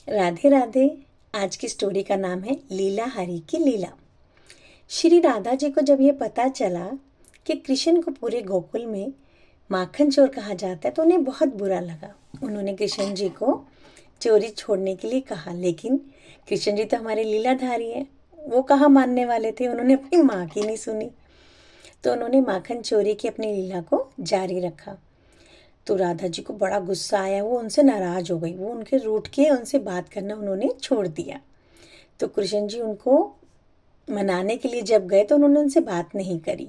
राधे राधे। आज की स्टोरी का नाम है लीला हरी की लीला। श्री राधा जी को जब ये पता चला कि कृष्ण को पूरे गोकुल में माखन चोर कहा जाता है तो उन्हें बहुत बुरा लगा। उन्होंने कृष्ण जी को चोरी छोड़ने के लिए कहा, लेकिन कृष्ण जी तो हमारे लीलाधारी हैं, वो कहाँ मानने वाले थे। उन्होंने अपनी माँ की नहीं सुनी, तो उन्होंने माखन चोरी की अपनी लीला को जारी रखा। तो राधा जी को बड़ा गुस्सा आया, वो उनसे नाराज हो गई। वो उनके रूठ के उनसे बात करना उन्होंने छोड़ दिया। तो कृष्ण जी उनको मनाने के लिए जब गए तो उन्होंने उनसे बात नहीं करी।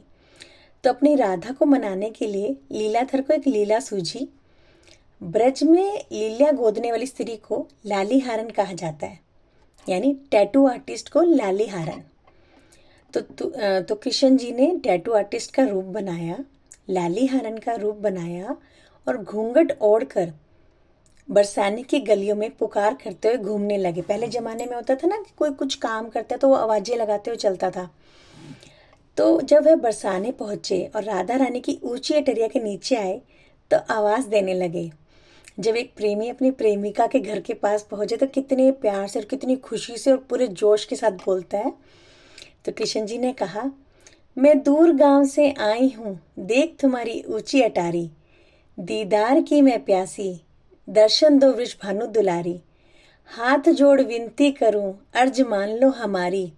तो अपनी राधा को मनाने के लिए लीलाधर को एक लीला सूझी। ब्रज में लीला गोदने वाली स्त्री को लाली हारन कहा जाता है, यानी टैटू आर्टिस्ट को लाली हारन। तो कृष्ण जी ने टैटू आर्टिस्ट का रूप बनाया, लाली हारन का रूप बनाया और घूंघट ओढ़कर बरसाने की गलियों में पुकार करते हुए घूमने लगे। पहले जमाने में होता था ना कि कोई कुछ काम करता तो वो आवाजें लगाते हुए चलता था। तो जब वह बरसाने पहुंचे और राधा रानी की ऊंची अटरिया के नीचे आए तो आवाज देने लगे। जब एक प्रेमी अपनी प्रेमिका के घर के पास पहुंचे तो कितने प्यार से और कितनी खुशी से और पूरे जोश के साथ बोलता है। तो कृष्ण जी ने कहा, मैं दूर गांव से आई हूँ, देख तुम्हारी ऊंची अटारी, दीदार की मैं प्यासी, दर्शन दो वृष भानु दुलारी, हाथ जोड़ विनती करूं, अर्ज मान लो हमारी,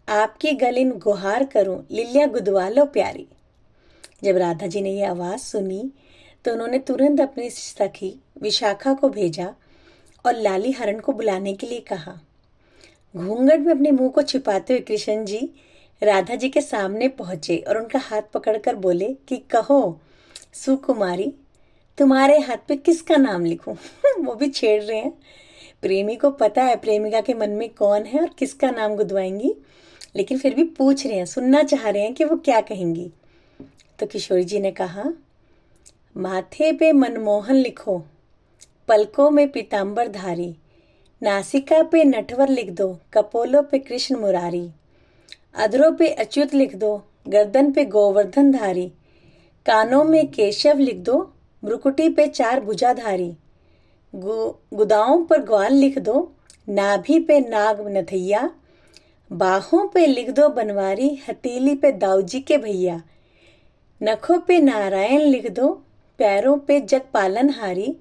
आपकी गलिन गुहार करूं, लिलिया गुदवा लो प्यारी। जब राधा जी ने ये आवाज सुनी तो उन्होंने तुरंत अपनी सखी विशाखा को भेजा और लाली हरण को बुलाने के लिए कहा। घूंघट में अपने मुंह को छिपाते हुए कृष्ण जी राधा जी के सामने पहुंचे और उनका हाथ पकड़कर बोले कि कहो सुकुमारी, तुम्हारे हाथ पे किसका नाम लिखूं? वो भी छेड़ रहे हैं। प्रेमी को पता है प्रेमिका के मन में कौन है और किसका नाम गुदवाएंगी, लेकिन फिर भी पूछ रहे हैं, सुनना चाह रहे हैं कि वो क्या कहेंगी। तो किशोरी जी ने कहा, माथे पे मनमोहन लिखो, पलकों में पीताम्बर धारी, नासिका पे नटवर लिख दो, कपोलों पे कृष्ण मुरारी, अधरों पे अच्युत लिख दो, गर्दन पे गोवर्धन धारी, कानों में केशव लिख दो, भ्रुकुटी पे चार भुजाधारी, गुदाओं पर ग्वाल लिख दो, नाभि पे नाग नथैया, बाहों पे लिख दो बनवारी, हथेली पे दाऊजी के भैया, नखों पे नारायण लिख दो, पैरों पे जगपालन हारी,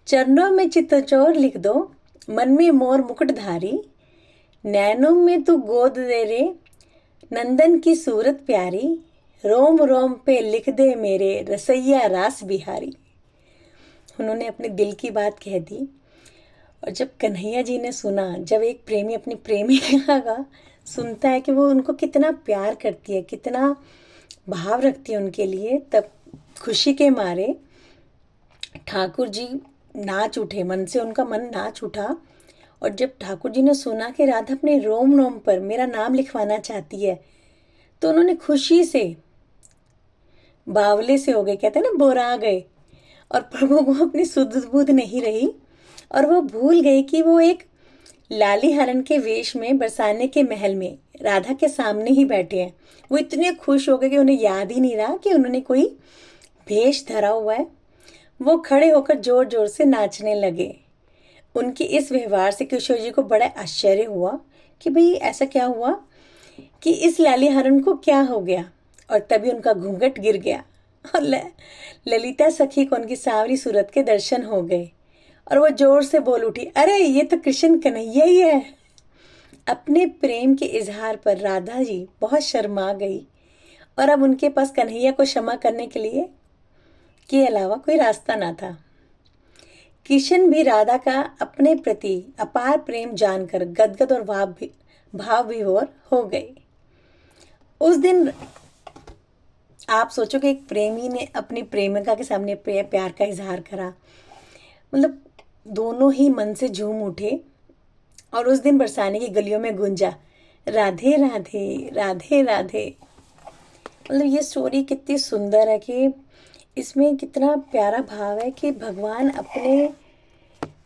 चरणों में चित्तचोर लिख दो, मन में मोर मुकुटधारी, नैनों में तू गोद दे रे, नंदन की सूरत प्यारी, रोम रोम पे लिख दे मेरे रसैया रास बिहारी। उन्होंने अपने दिल की बात कह दी। और जब कन्हैया जी ने सुना, जब एक प्रेमी अपनी प्रेमिका का सुनता है कि वो उनको कितना प्यार करती है, कितना भाव रखती है उनके लिए, तब खुशी के मारे ठाकुर जी नाच उठे, मन से उनका मन नाच उठा। और जब ठाकुर जी ने सुना कि राधा अपने रोम रोम पर मेरा नाम लिखवाना चाहती है तो उन्होंने खुशी से बावले से हो गए, कहते हैं ना बोरा गए, और प्रभु को अपनी सुध बुध नहीं रही और वो भूल गई कि वो एक लाली हरण के वेश में बरसाने के महल में राधा के सामने ही बैठे हैं। वो इतने खुश हो गए कि उन्हें याद ही नहीं रहा कि उन्होंने कोई भेष धरा हुआ है। वो खड़े होकर जोर जोर से नाचने लगे। उनके इस व्यवहार से किशोर जी को बड़ा आश्चर्य हुआ कि भाई ऐसा क्या हुआ कि इस लाली हरण को क्या हो गया। और तभी उनका घूंघट गिर गया और ललिता सखी को उनकी सांवरी सूरत के दर्शन हो गए और वो जोर से बोल उठी, अरे ये तो कृष्ण कन्हैया ही है। अपने प्रेम के इजहार पर राधा जी बहुत शर्मा गई और अब उनके पास कन्हैया को क्षमा करने के अलावा कोई रास्ता ना था। कृष्ण भी राधा का अपने प्रति अपार प्रेम जानकर गदगद और भाव विभोर हो गए। उस दिन आप सोचो कि एक प्रेमी ने अपनी प्रेमिका के सामने प्यार का इजहार करा, मतलब दोनों ही मन से झूम उठे। और उस दिन बरसाने की गलियों में गूंजा, राधे राधे राधे राधे। मतलब ये स्टोरी कितनी सुंदर है कि इसमें कितना प्यारा भाव है कि भगवान अपने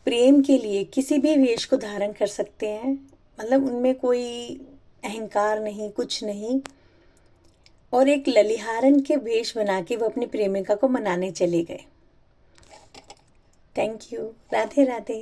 प्रेम के लिए किसी भी वेश को धारण कर सकते हैं। मतलब उनमें कोई अहंकार नहीं, कुछ नहीं। और एक ललिहारन के वेश बना के वो अपनी प्रेमिका को मनाने चले गए। Thank you. राधे राधे।